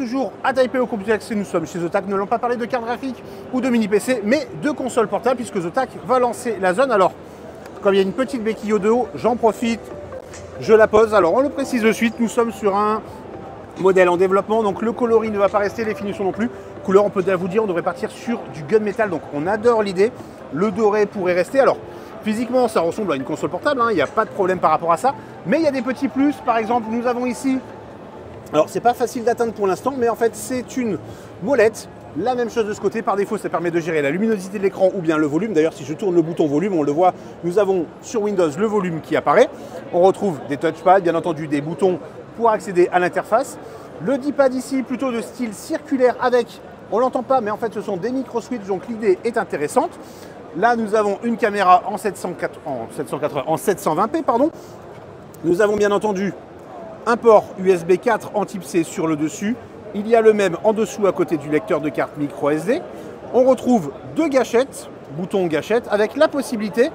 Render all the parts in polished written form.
toujours à Taipei au Computex et nous sommes chez Zotac. Nous n'allons pas parler de carte graphique ou de mini PC, mais de console portable puisque Zotac va lancer la zone. Alors, comme il y a une petite béquille au de haut, j'en profite, je la pose. Alors, on le précise de suite, nous sommes sur un modèle en développement, donc le coloris ne va pas rester, les finitions non plus. Couleur, on peut déjà vous dire, on devrait partir sur du gunmetal, donc on adore l'idée. Le doré pourrait rester. Alors, physiquement, ça ressemble à une console portable, hein, il n'y a pas de problème par rapport à ça. Mais il y a des petits plus, par exemple, nous avons ici, alors c'est pas facile d'atteindre pour l'instant, mais en fait c'est une molette. La même chose de ce côté, par défaut ça permet de gérer la luminosité de l'écran ou bien le volume. D'ailleurs si je tourne le bouton volume, on le voit, nous avons sur Windows le volume qui apparaît. On retrouve des touchpads, bien entendu des boutons pour accéder à l'interface. Le D-pad ici plutôt de style circulaire avec, on l'entend pas, mais en fait ce sont des micro-switches, donc l'idée est intéressante. Là nous avons une caméra en 720p, pardon. Nous avons bien entendu un port USB 4 en type C sur le dessus. Il y a le même en dessous à côté du lecteur de carte micro SD. On retrouve deux gâchettes, boutons gâchette, avec la possibilité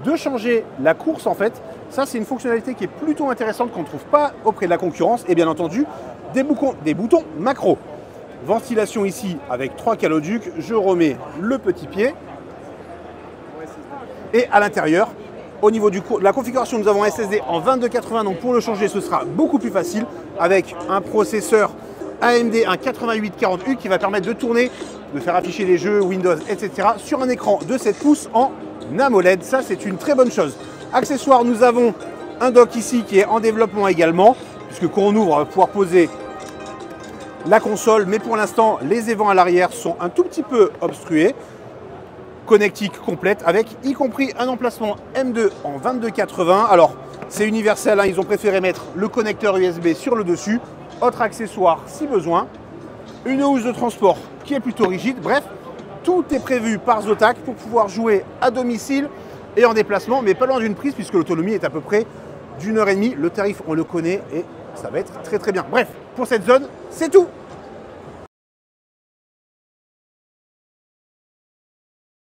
de changer la course en fait. Ça c'est une fonctionnalité qui est plutôt intéressante qu'on ne trouve pas auprès de la concurrence. Et bien entendu, des boutons macro. Ventilation ici avec 3 caloducs. Je remets le petit pied. Et à l'intérieur, au niveau de la configuration, nous avons un SSD en 2280, donc pour le changer, ce sera beaucoup plus facile avec un processeur AMD, un 8840U qui va permettre de tourner, de faire afficher les jeux, Windows, etc. sur un écran de 7 pouces en AMOLED. Ça, c'est une très bonne chose. Accessoires, nous avons un dock ici qui est en développement également, puisque quand on ouvre, on va pouvoir poser la console, mais pour l'instant, les évents à l'arrière sont un tout petit peu obstrués. Connectique complète avec y compris un emplacement M2 en 2280. Alors c'est universel, hein, ils ont préféré mettre le connecteur USB sur le dessus. Autre accessoire si besoin, une housse de transport qui est plutôt rigide. Bref, tout est prévu par Zotac pour pouvoir jouer à domicile et en déplacement, mais pas loin d'une prise puisque l'autonomie est à peu près d'1h30. Le tarif on le connaît et ça va être très très bien. Bref, pour cette zone, c'est tout.